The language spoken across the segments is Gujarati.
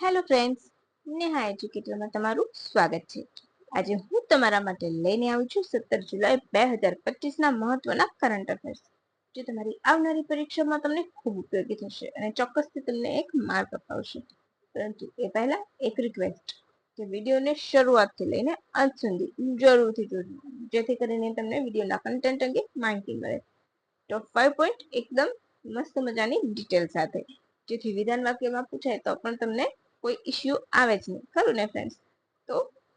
હેલો ફ્રેન્ડ્સ, નેહા એજ્યુકેટરમાં તમારું સ્વાગત છે. આજે હું તમારા માટે લઈને આવી છું 17 જુલાઈ 2025ના મહત્વના કરંટ અફેર્સ, જે તમારી આવનારી પરીક્ષામાં તમને ખૂબ ઉપયોગી થશે અને ચોક્કસથી તમને એક માર્ક અપાવશે. પરંતુ એ પહેલા એક રિક્વેસ્ટ કે વિડીયોને શરૂઆતથી લઈને અંત સુધી જરૂરથી જોજો, જેથી કરીને તમને વિડીયોના કન્ટેન્ટ અંગે માહિતી મળે. ટોપ 5 પોઈન્ટ એકદમ મસ્ત મજાની ડિટેલ સાથે, જેથી વિધાન વાક્યમાં પૂછાય તો પણ તમને કોઈ ઇશ્યુ આવે જ નહીં, ખરું ને ફ્રેન્ડ્સ? તો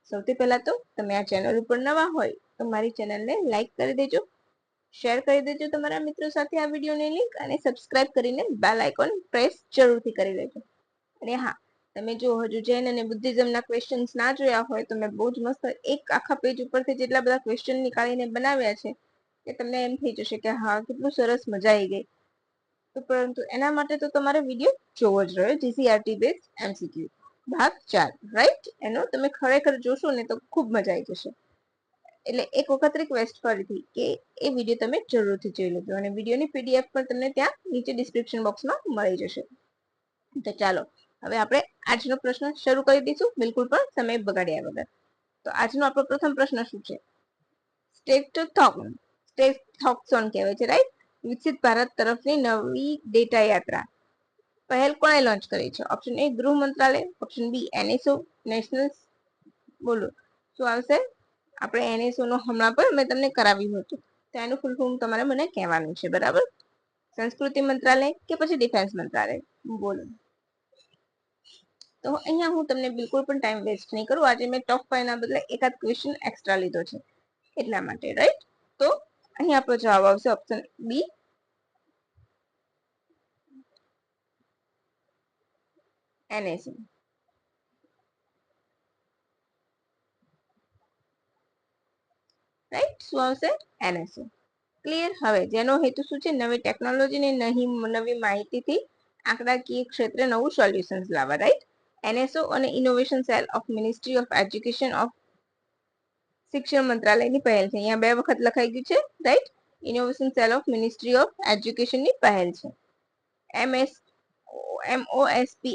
સૌથી પહેલા તો તમે આ ચેનલ ઉપર નવા હોય તો મારી ચેનલને લાઈક કરી દેજો, શેર કરી દેજો તમારા મિત્રો સાથે આ વિડીયોની લિંક, અને સબસ્ક્રાઇબ કરીને બેલ આઇકોન પ્રેસ જરૂરથી કરી લેજો. અને હા, તમે જો હજુ જૈન અને બુદ્ધિઝમના ક્વેશ્ચન્સ ના જોયા હોય તો મેં બહુ જ મસ્ત એક આખા પેજ ઉપરથી જેટલા બધા ક્વેશ્ચન નીકાળીને બનાવ્યા છે કે તમને એમ થઈ જશે કે હા, કેટલું સરસ, મજા આવી ગઈ. તો પરંતુ એના માટે તો તમારે વિડીયો જોવો જ રહ્યો. જીસીઆરટી બેઝ એમસીક્યુ ભાગ 4, રાઈટ? એનો તમે ખરેખર જોશો ને તો ખૂબ મજા આવી જશે. એટલે એક વખત રિક્વેસ્ટ ફરીથી કે એ વિડીયો તમે જરૂરથી જોઈ લેજો, અને વિડીયોની પીડીએફ પણ તમને ત્યાં નીચે ડિસ્ક્રિપ્શન બોક્સમાં મળી જશે. તો ચાલો હવે આપણે આજનો પ્રશ્ન શરૂ કરી દઈશું, બિલકુલ પણ સમય બગાડ્યા વગર. તો આજનો આપણો પ્રથમ પ્રશ્ન શું છે? સ્ટેટોથોન કહેવાય છે, રાઈટ? વિકસિત ભારત તરફની નવી ડેટા યાત્રા પહેલ કોણે લોન્ચ કરી છે? ઓપ્શન એ ગૃહ મંત્રાલય, ઓપ્શન બી એનએસઓ, નેશનલ, બોલો શું આવશે? આપણે એનએસઓ નો હમણાં પણ મેં તમને કરાવ્યું હતું, તો એનું ફૂલ ફોર્મ તમારે મને કહેવાનું છે, બરાબર? સંસ્કૃતિ મંત્રાલય કે પછી ડિફેન્સ મંત્રાલય? બોલો. તો અહીંયા હું તમને બિલકુલ પણ ટાઈમ વેસ્ટ નહીં કરું. આજે મેં ટોપ 5 ના બદલે એકાદ ક્વેશ્ચન એક્સ્ટ્રા લીધો છે એટલા માટે, રાઈટ? તો અહીં આપણો જવાબ આવશે ઓપ્શન બી, એનએસઓ. રાઈટ? શું આવશે? એનએસઓ. ક્લિયર? હવે જેનો હેતુ શું છે? નવી ટેકનોલોજીને નવી માહિતીથી આંકડાકીય ક્ષેત્રે નવું સોલ્યુશન્સ લાવવા, રાઈટ? એનએસઓ અને innovation cell of ministry of education of શિક્ષણ મંત્રાલયની પહેલ છે. અહીંયા 2 વખત લખાઈ ગયું છે, right? Innovation cell of ministry of એજ્યુકેશનની પહેલ છે. MOSPI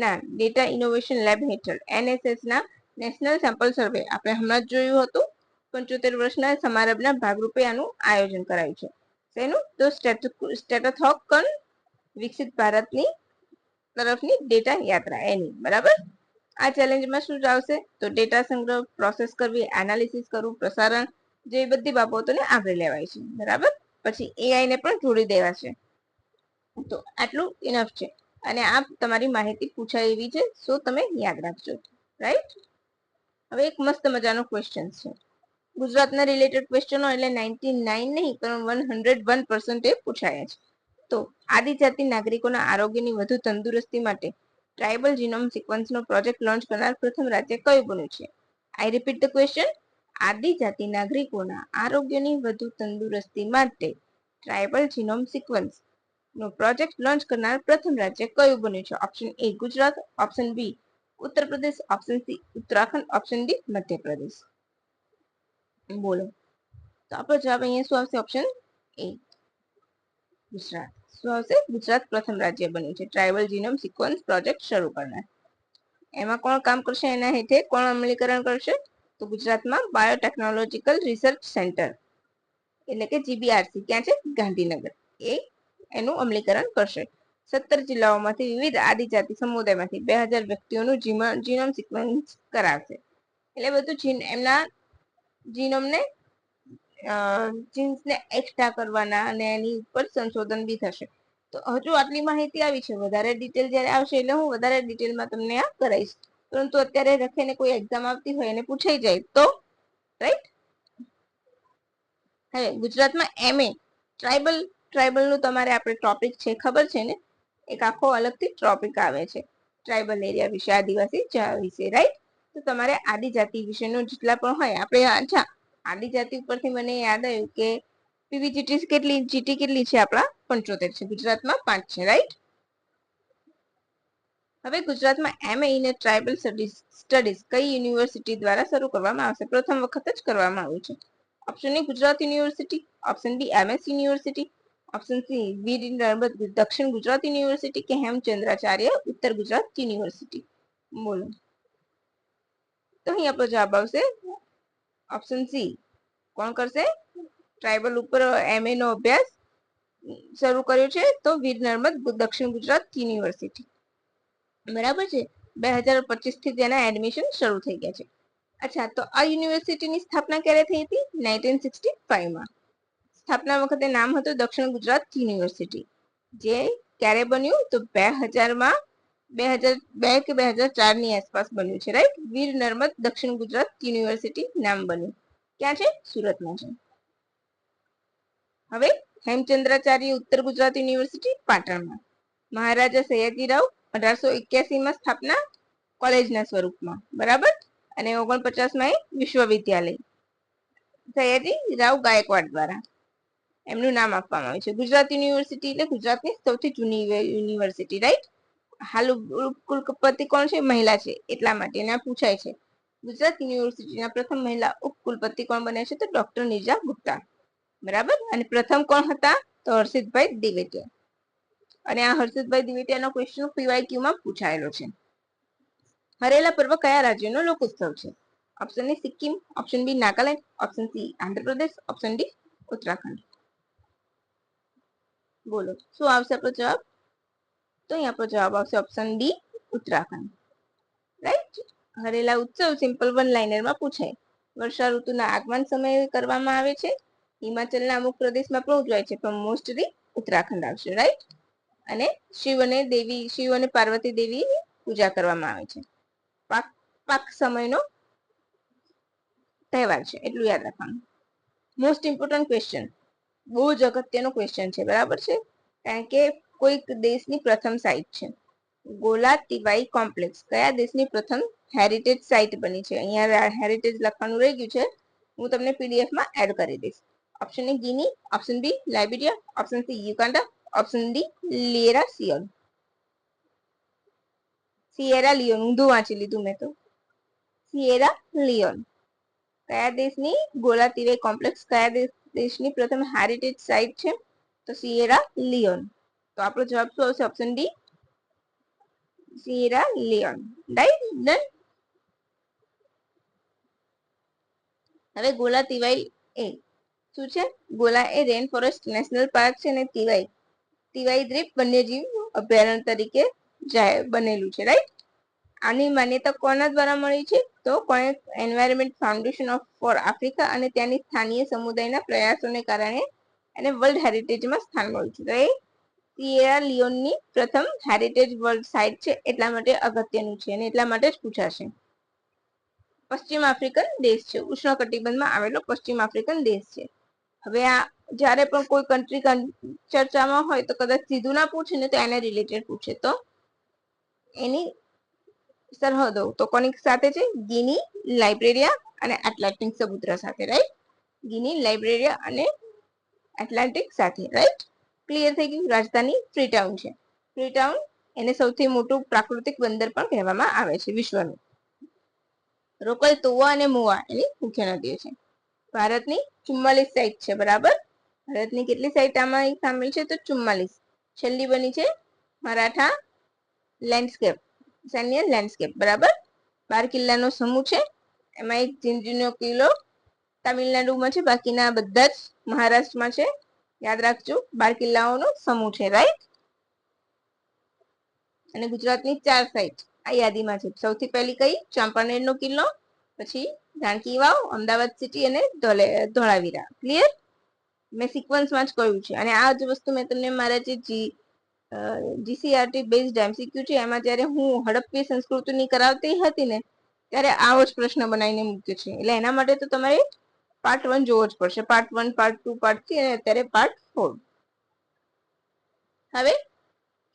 ના ડેટા ઇનોવેશન લેબ હેઠળ એનએસએસ ના નેશનલ સેમ્પલ સર્વે આપણે હમણાં જ જોયું હતું. 75 વર્ષના સમારંભના ભાગરૂપે આનું આયોજન કરાયું છે. તેનું તો સ્ટેટોથોકન વિકસિત ભારતની તરફની ડેટા યાત્રા એની, બરાબર? આ ચેલેન્જમાં શું આવશે? તો ડેટા સંગ્રહ, પ્રોસેસ કરવી, એનાલિસિસ કરવું, પ્રસારણ, જેવી બધી બાબતોને આવરી લેવાય છે, બરાબર? પછી એઆઈ ને પણ જોડી દેવા છે. તો આટલું ઇનફ છે, અને આ તમારી માહિતી પૂછાય એવી છે, સો તમે યાદ રાખજો, રાઈટ? હવે એક મસ્ત મજાનો ક્વેશ્ચન છે. ગુજરાતના રિલેટેડ ક્વેશ્ચનો એટલે 99 નહીં પણ 101% પૂછાયા છે. તો આદિજાતિ નાગરિકોના આરોગ્યની વધુ તંદુરસ્તી માટે ટ્રાઇબલ જીનોમ સિક્વન્સનો પ્રોજેક્ટ લોન્ચ કરનાર પ્રથમ રાજ્ય કયું બન્યું છે? I repeat the question. આદિજાતિ નાગરિકોના આરોગ્યની વધુ તંદુરસ્તી માટે ટ્રાઇબલ જીનોમ સિક્વન્સ નો પ્રોજેક્ટ લોન્ચ કરનાર પ્રથમ રાજ્ય કયું બન્યું છે? Option A Gujarat, option B Uttar Pradesh, option C Uttarakhand, option D Madhya Pradesh. બોલો. તો આપણો જવાબ અહીંયા શું આવશે? Option A Gujarat. શું આવશે? ગુજરાત પ્રથમ રાજ્ય બન્યું છે ટ્રાઇબલ જીનોમ સિક્વન્સ પ્રોજેક્ટ શરૂ કરનાર. એમાં કોણ કામ કરશે? એના હેઠળ કોણ અમલીકરણ કરશે? તો ગુજરાતમાં બાયોટેકનોલોજીકલ રિસર્ચ સેન્ટર એટલે કે જીબીઆરસી ક્યાં છે? ગાંધીનગર. એ એનું અમલીકરણ કરશે. 17 જિલ્લાઓમાંથી વિવિધ આદિજાતિ સમુદાયમાંથી 2000 વ્યક્તિઓનું જીનોમ સિક્વન્સ કરાવશે. એટલે બધું એમના જીનોમને જીન્સને એક્સ્ટ્રા કરવાના, અને એની ઉપર સંશોધન બી થશે. તો હજુ આટલી માહિતી આવી છે. વધારે ડિટેલ જ્યારે આવશે એટલે હું વધારે ડિટેલમાં તમને આ કરાવીશ. પરંતુ અત્યારે રખીને કોઈ એક્ઝામ આવતી હોય અને પૂછાઈ જાય તો, રાઈટ? હવે ગુજરાતમાં એમએ ટ્રાઇબલનું તમારે આપણે ટોપિક છે, ખબર છે ને? એક આખો અલગથી ટોપિક આવે છે ટ્રાઇબલ એરિયા વિશે, આદિવાસી વિશે, રાઈટ? તો તમારે આદિજાતિ વિશેનું જેટલા પણ હોય, આપણે અચ્છા આદિજાતિ ઉપરથી મને યાદ આવ્યું કે પીવીજીટી કેટલી છે? આપણા 75 છે. ગુજરાતમાં 5 છે, રાઈટ? હવે ગુજરાતમાં એમએ ઇન ટ્રાઇબલ સ્ટડીઝ કઈ યુનિવર્સિટી દ્વારા શરૂ કરવામાં આવશે? પ્રથમ વખત જ કરવામાં આવ્યું છે. Option A Gujarat university, option B MS university, option C Veer Narmad Dakshin Gujarat university કે હેમચંદ્રાચાર્ય ઉત્તર ગુજરાત યુનિવર્સિટી. બોલો. તો અહીં આપણો જવાબ આવશે ઓપ્શન સી. કોણ કરશે? ટ્રાઇબલ ઉપર MA નો અભ્યાસ શરૂ કર્યો છે તો વીર નર્મદ દક્ષિણ ગુજરાત યુનિવર્સિટી. બરાબર છે. 2025 થી તેના એડમિશન શરૂ થઈ ગયા છે. અચ્છા, તો આ યુનિવર્સિટીની સ્થાપના ક્યારે થઈ હતી? 1965 માં. સ્થાપના વખતે નામ હતું દક્ષિણ ગુજરાત યુનિવર્સિટી. જે ક્યારે બન્યું? તો 2000 માં 2002 કે 2004 ની આસપાસ બન્યું છે, રાઈટ. વીર નર્મદ દક્ષિણ ગુજરાત યુનિવર્સિટી નામ બન્યું. ક્યાં છે? સુરતમાં છે. હવે હેમચંદ્રાચાર્ય ઉત્તર ગુજરાત યુનિવર્સિટી પાટણમાં. મહારાજા સયાજીરાવ 1881 માં સ્થાપના કોલેજના સ્વરૂપમાં, બરાબર. અને 49 માં એ વિશ્વવિદ્યાલય સયાજી રાવ ગાયકવાડ દ્વારા એમનું નામ આપવામાં આવ્યું છે. ગુજરાત યુનિવર્સિટી એટલે ગુજરાતની સૌથી જૂની યુનિવર્સિટી, રાઈટ. હાલ કુલપતિ કોણ છે? મહિલા છે, એટલા માટે એના પૂછાય છે. ગુજરાત યુનિવર્સિટીના પ્રથમ મહિલા ઉપકુલપતિ કોણ બન્યા છે? તો ડોક્ટર નિર્જા ગુપ્તા, બરાબર. અને પ્રથમ કોણ હતા? તો હર્ષિતભાઈ દિવેટિયા. અને આ હર્ષિતભાઈ દિવેટિયાનો ક્વેશ્ચન PYQ માં પૂછાયેલો છે. હરેલા પર્વ કયા રાજ્યનો લોકોત્સવ છે? Option A Sikkim, option B Nagaland, option C Andhra Pradesh, option D Uttarakhand. બોલો શું આવશે આપણો જવાબ? તો અહીં આપણો જવાબ આવશે ઓપ્શન ડી ઉત્તરાખંડ, રાઈટ. હરેલા ઉત્સવ સિમ્પલ વન લાઇનરમાં પૂછાય. વર્ષા ઋતુના આગમન સમયે કરવામાં આવે છે. હિમાચલના અમુક પ્રદેશમાં પણ ઉજવાય છે, પણ મોસ્ટલી ઉત્તરાખંડ આવશે, રાઈટ. અને શિવ અને પાર્વતી દેવીની પૂજા કરવામાં આવે છે. પાક સમયનો તહેવાર છે, એટલું યાદ રાખવાનું. મોસ્ટ ઇમ્પોર્ટન્ટ ક્વેશ્ચન, બહુ જ અગત્યનો ક્વેશ્ચન છે, બરાબર છે. કારણ કે કોઈક દેશની પ્રથમ સાઇટ છે. ગોલા તિવાઈ કોમ્પ્લેક્સ કયા દેશની પ્રથમ હેરિટેજ સાઇટ બની છે? અહીંયા હેરિટેજ લખવાનું રહી ગયું છે, હું તમને PDF માં એડ કરી દઈશ. Option A Guinea, option B Liberia, option C Uganda, option D Sierra Leone. ઊંધું વાંચી લીધું મેં તો. સિયેરા લિયોન કયા દેશની ગોલા તિવાઈ કોમ્પ્લેક્સ કયા દેશની પ્રથમ હેરિટેજ સાઇટ છે? તો સિયેરા લિયોન. તો આપણો જવાબ શું આવશે? Option D Sierra Leone, right. Done. હવે ગોલા તિવાઈ એ શું છે? ગોલા એ રેન ફોરેસ્ટ નેશનલ પાર્ક છે અને તિવાઈ દ્વીપ વન્યજીવ અભયારણ્ય તરીકે બનેલું છે, રાઈટ. આની માન્યતા કોના દ્વારા મળી છે? તો એન્વાયરમેન્ટ ફાઉન્ડેશન ફોર આફ્રિકા અને ત્યાંની સ્થાનીય સમુદાયના પ્રયાસોને કારણે એને વર્લ્ડ હેરિટેજમાં સ્થાન મળ્યું છે. તો એ સિયેરા લિયોનની પ્રથમ હેરિટેજ વર્લ્ડ સાઇટ છે, એટલા માટે અગત્યનું છે અને એટલા માટે જ પૂછાશે. પશ્ચિમ આફ્રિકન દેશ છે, ઉષ્ણકટિબંધમાં આવેલો પશ્ચિમ આફ્રિકન દેશ છે. હવે આ જ્યારે પણ કોઈ કન્ટ્રી ચર્ચામાં હોય તો કદાચ સીધું ના પૂછે ને, તો એને રિલેટેડ પૂછે. તો એની સરહદો તો કોની સાથે છે? ગિની, લાઇબેરિયા અને એટલાન્ટિક સમુદ્ર સાથે, રાઈટ. ગિની, લાઇબેરિયા અને એટલાન્ટિક સાથે, રાઈટ. ક્લિયર થઈ ગયું. રાજધાની ફ્રીટાઉન છે. ફ્રીટાઉન એને સૌથી મોટું પ્રાકૃતિક બંદર પણ કહેવામાં આવે છે વિશ્વનું. રોકલ, તોવા અને મુવા એની મુખ્ય નદીઓ છે. ભારતની 44 સાઇટ છે, બરાબર. ભારતની કેટલી સાઇટ આમાં સામેલ છે? તો 44. છેલ્લી બની છે મરાઠા લેન્ડસ્કેપ, સૈન્ય લેન્ડસ્કેપ, બરાબર. 12 કિલ્લાનો સમૂહ છે. એમાં એક ઝિંઝીનો કિલ્લો તામિલનાડુમાં છે, બાકીના બધા જ મહારાષ્ટ્રમાં છે. યાદ રાખજો, 12 કિલ્લાઓનો સમૂહ છે, રાઈટ. અને ગુજરાતની 4 સાઇટ આ યાદીમાં છે. સૌથી પહેલી કઈ? ચાંપાનેરનો કિલ્લો, પછી જાનકી વાવ, અમદાવાદ સિટી અને ધોળાવીરા. ક્લિયર? મેં સિક્વન્સમાં જ કહ્યું છે. અને આ જ વસ્તુ મેં તમને મારા જે GCRT બેઝડ MCQ છે એમાં જ્યારે હું હડપ્પી સંસ્કૃતિની કરાવતી હતી ને, ત્યારે આવો જ પ્રશ્ન બનાવીને મૂક્યો છે. એટલે એના માટે તો તમારે પાર્ટ 1 જોવો જ પડશે. પાર્ટ 1, પાર્ટ 2, પાર્ટ 3 અને અત્યારે પાર્ટ 4. હવે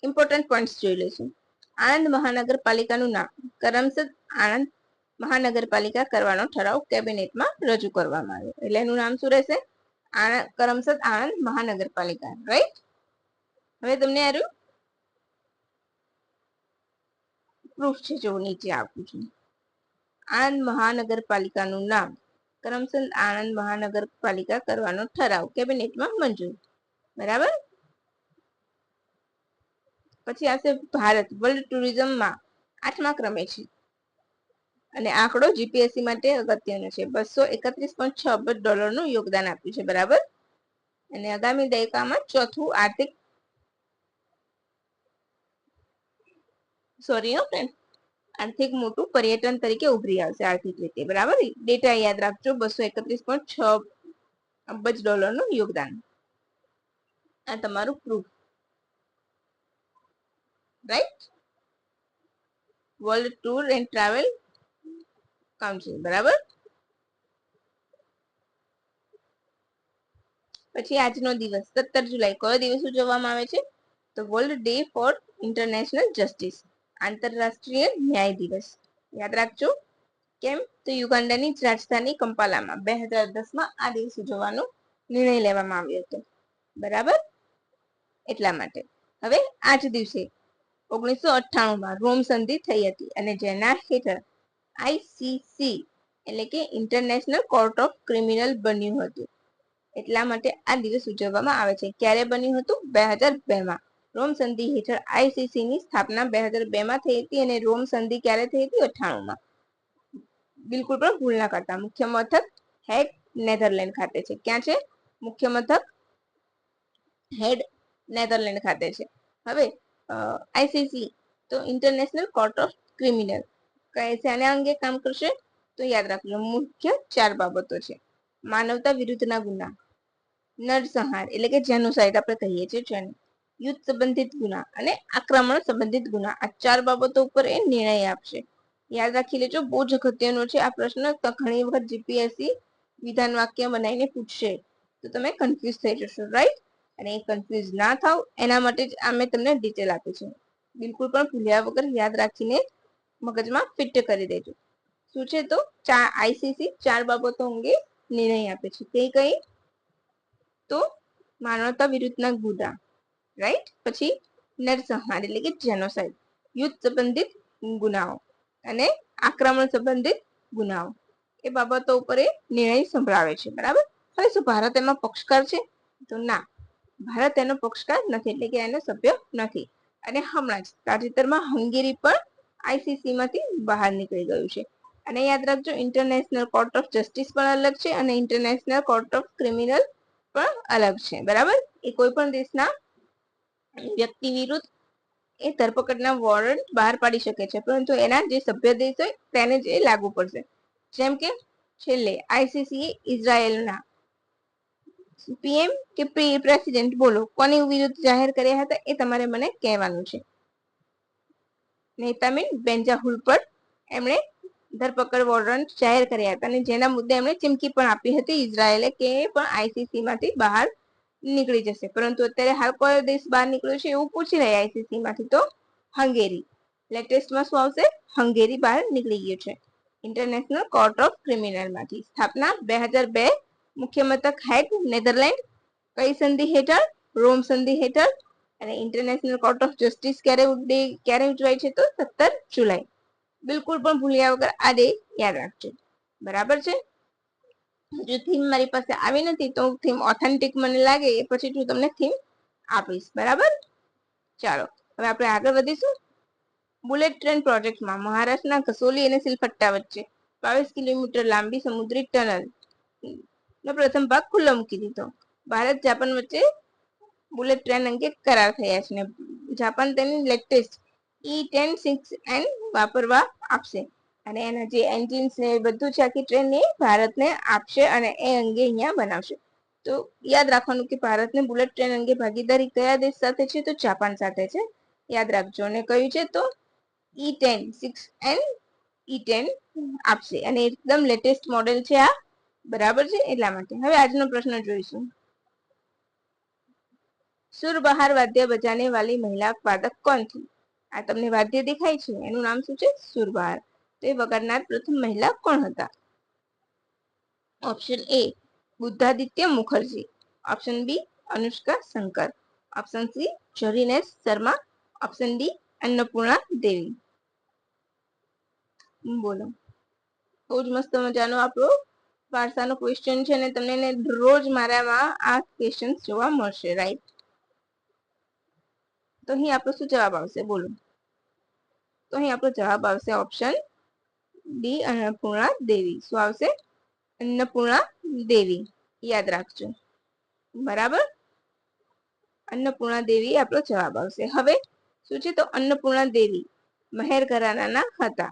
ઇમ્પોર્ટન્ટ પોઈન્ટ્સ જોઈ લઈશું. આણંદ મહાનગરપાલિકાનું નામ કરમસદ આણંદ મહાનગરપાલિકા કરવાનો ઠરાવ કેબિનેટમાં રજૂ કરવામાં આવ્યો. એટલે એનું નામ શું રહેશે? કરમસદ આણંદ મહાનગરપાલિકા, રાઈટ. હવે તમને આરું પ્રૂફ છે, જો નીચે આપું છું. આણંદ મહાનગરપાલિકાનું નામ કરમસદ આણંદ મહાનગરપાલિકા કરવાનો ઠરાવ કેબિનેટમાં મંજૂર, બરાબર. પછી આવશે ભારત વર્લ્ડ ટુરિઝમમાં 8મા ક્રમે છે અને આંકડો જીપીએસસી માટે અગત્યનો છે. $231.6 અબજ યોગદાન આપ્યું છે. બરાબર. અને આગામી દાયકામાં ચોથું આર્થિક મોટું પર્યટન તરીકે ઉભરી આવશે આર્થિક રીતે. બરાબર. ડેટા યાદ રાખજો. $231.6 અબજ નું યોગદાન. આ તમારું proof. Right. World tour and travel council. બરાબર. પછી આજનો દિવસ 17 જુલાઈ કયો દિવસ ઉજવવામાં આવે છે? તો world day four international justice, આંતરરાષ્ટ્રીય ન્યાય દિવસ. યાદ રાખજો. કેમ? તો યુગાન્ડાની રાજધાની કંપાલામાં 2010માં આ દિવસ ઉજવવાનો નિર્ણય લેવામાં આવ્યો હતો. બરાબર. એટલા માટે હવે આ જ દિવસે 1998માં રોમ સંધિ થઈ હતી અને જેના હેઠળ આઈસીસી એટલે કે ઇન્ટરનેશનલ કોર્ટ ઓફ ક્રિમિનલ બન્યું હતું. એટલા માટે આ દિવસ ઉજવવામાં આવે છે. ક્યારે બન્યું હતું? 2002માં. રોમ સંધિ હેઠળ આઈસીસી ની સ્થાપના 2002માં થઈ હતી અને રોમ સંધિ ક્યારે થઈ હતી? 98માં. બિલકુલ પણ ભૂલ ના કરતા. મુખ્ય મથક હેગ, નેધરલેન્ડ ખાતે છે. ક્યાં છે મુખ્ય મથક? હેડ, નેધરલેન્ડ ખાતે છે. હવે આઈસીસી તો ઇન્ટરનેશનલ કોર્ટ ઓફ ક્રિમિનલ કહે છે. આના અંગે કામ કરશે તો યાદ રાખજો મુખ્ય 4 બાબતો છે. માનવતા વિરુદ્ધના ગુના, નરસંહાર એટલે કે જેનોસાઇડ આપણે કહીએ છીએ જેને, યુદ્ધ સંબંધિત ગુના અને આક્રમણ સંબંધિત ગુના. આ 4 બાબતો ઉપર એ નિર્ણય આપશે. યાદ રાખી લેજો. બહુ જ અગત્યનો છે આ પ્રશ્ન. ઘણી વખત જીપીએસસી વિધાન વાક્ય બનાવીને પૂછશે તો તમે કન્ફ્યુઝ થઈ જશો. રાઈટ. અને એ કન્ફ્યુઝ ના થાવ એના માટે જ આ મેં તમને ડિટેલ આપી છે. બિલકુલ પણ ભૂલ્યા વગર યાદ રાખીને મગજમાં ફિટ કરી દેજો. શું છે તો આઈસીસી 4 બાબતો અંગે નિર્ણય આપે છે. કઈ કઈ? તો માનવતા વિરુદ્ધના ગુના, રાઈટ. પછી નરસંહાર એટલે કે જેનોસાઇડ, યુદ્ધ સંબંધિત ગુનાઓ અને આક્રમણ સંબંધિત ગુનાઓ. એ બાબતો ઉપર એ નિર્ણય સંભળાવે છે. બરાબર. હવે શું ભારત એમાં પક્ષકાર છે? તો ના, ભારત એનો પક્ષકાર નથી એટલે કે એનો સભ્ય નથી. અને હમણાં જ તાજેતરમાં હંગેરી પણ આઈસીસી માંથી બહાર નીકળી ગયું છે. અને યાદ રાખજો ઇન્ટરનેશનલ કોર્ટ ઓફ જસ્ટિસ પણ અલગ છે અને ઇન્ટરનેશનલ કોર્ટ ઓફ ક્રિમિનલ પણ અલગ છે. બરાબર. એ કોઈ પણ દેશના વ્યક્તિ વિરુદ્ધ એ ધરપકડના વોરંટ બહાર પાડી શકે છે પરંતુ એના જે સભ્ય દેશ હોય તેને જ એ લાગુ પડશે. જેમ કે છેલ્લે આઈસીસી ઇઝરાયેલના પીએમ કે પ્રેસિડેન્ટ બોલો કોની વિરુદ્ધ જાહેર કર્યા હતા એ તમારે મને કહેવાનું છે. નેતામિન બેન્જાહુલ પર એમણે ધરપકડ વોરંટ જાહેર કર્યા હતા અને જેના મુદ્દે એમણે ચીમકી પણ આપી હતી ઇઝરાયેલે કે પણ આઈસીસી માંથી બહાર નીકળી જશે. પરંતુ અત્યારે હાલ કયો દેશ બહાર નીકળ્યો છે એવું પૂછી રહ્યા આઈસીસી માંથી? તો હંગેરી. લેટેસ્ટમાં શું આવશે? હંગેરી બહાર નીકળી ગયું છે ઇન્ટરનેશનલ કોર્ટ ઓફ ક્રિમિનલ માંથી. સ્થાપના 2002. મુખ્ય મથક હેગ, નેધરલેન્ડ. કઈ સંધિ હેઠળ? રોમ સંધિ હેઠળ. અને ઇન્ટરનેશનલ કોર્ટ ઓફ જસ્ટિસ ક્યારે ઉજવાય છે? તો 17 જુલાઈ. બિલકુલ પણ ભૂલ્યા વગર આ ડે યાદ રાખજો. બરાબર છે. જો થીમ મારી પાસે આવી નથી તો થીમ ઓથેન્ટિક મને લાગે એ પછી હું તમને થીમ આપીશ. બરાબર. ચાલો હવે આપણે આગળ વધીશું. બુલેટ ટ્રેન પ્રોજેક્ટમાં મહારાષ્ટ્રના કસોલી અને સિલફટ્ટા વચ્ચે 22 કિલોમીટર લાંબી સમુદ્રી ટનલ નો પ્રથમ ભાગ ખુલ્લો મૂકી દીધો. ભારત જાપાન વચ્ચે બુલેટ ટ્રેન અંગે કરાર થયા છે. જાપાન તેની લેટેસ્ટ E10-6N વાપરવા આપશે અને એના જે એન્જિન્સ ને બધું છે આખી ટ્રેન ને ભારતને આપશે અને એ અંગે અહીંયા બનાવશે. તો યાદ રાખવાનું કે ભારતને બુલેટ ટ્રેન અંગે ભાગીદારી કયા દેશ સાથે છે? તો જાપાન સાથે છે. યાદ રાખજો. અને કયું છે? તો E10-6N E10 આપશે અને એકદમ લેટેસ્ટ મોડેલ છે આ. બરાબર છે. એટલા માટે હવે આજનો પ્રશ્ન જોઈશું. સુરબહાર વાદ્ય બજાને વાલી મહિલા વાદક કોણ થી? આ તમને વાદ્ય દેખાય છે એનું નામ શું છે? સુરબહાર. તો એ વગાડનાર પ્રથમ મહિલા કોણ હતા? Option A Buddhaditya Mukherjee, option B Anushka Shankar, option C જરીનેશ શર્મા, ઓપ્શન ડી અન્નપૂર્ણા દેવી. બોલો. બહુ જ મસ્ત મજાનો આપણો વારસાનો ક્વેશ્ચન છે અને તમને રોજ મારામાં આ ક્વેશ્ચન જોવા મળશે. રાઈટ. તો અહીં આપણો શું જવાબ આવશે બોલો? તો અહીં આપણો જવાબ આવશે ઓપ્શન ડી, અન્નપૂર્ણા દેવી. શું આવશે? અન્નપૂર્ણા દેવી. યાદ રાખજો, બરાબર. અન્નપૂર્ણા દેવી આપણો જવાબ આવશે. હવે શું છે? તો અન્નપૂર્ણા દેવી મહેર ઘરાનાના હતા.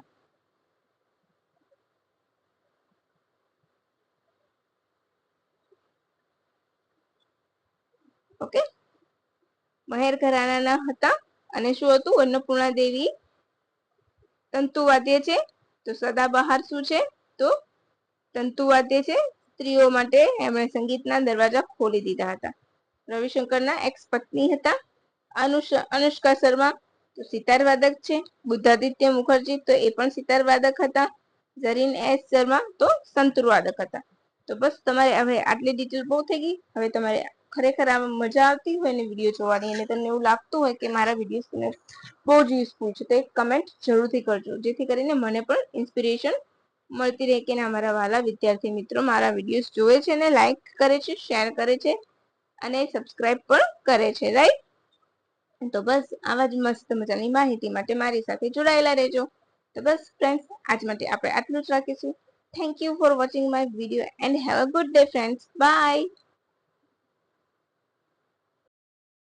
ઓકે, મહેર ઘરાનાના હતા. અને શું હતું? અન્નપૂર્ણા દેવી તંતુવાદ્ય છે. તો સદાબહાર શું છે? તો તંતુવાદ્ય છે. સ્ત્રીઓ માટે એમણે સંગીતના દરવાજા ખોલી દીધા હતા. રવિશંકરના એક્સ પત્ની હતા. અનુષ્કા શર્મા તો સિતાર વાદક છે. બુદ્ધાદિત્ય મુખર્જી તો એ પણ સિતાર વાદક હતા. ઝરીન એસ શર્મા તો સંતૂર વાદક હતા. તો બસ તમારે હવે આટલી ડિટેલ બહુ થઈ ગઈ. હવે તમારે ખરેખર આમાં મજા આવતી હોય ને વિડીયો જોવાની, અને તમને એવું લાગતું હોય કે મારા વિડીયો તમને બહુ જ યુઝફુલ છે, તો એક કમેન્ટ જરૂરથી કરજો, જેથી કરીને મને પણ ઇન્સ્પિરેશન મળતી રહે કે અમારા વાલા વિદ્યાર્થી મિત્રો મારા વિડીયોઝ જોવે છે ને લાઈક કરે છે, શેર કરે છે અને સબસ્ક્રાઇબ પણ કરે છે, રાઈટ? તો બસ આવા જ મસ્ત મજાની માહિતી માટે મારી સાથે જોડાયેલા રહેજો. તો બસ ફ્રેન્ડ્સ, આજ માટે આપણે આટલું જ રાખીશું. Thank you for watching my video and have a good day friends. By.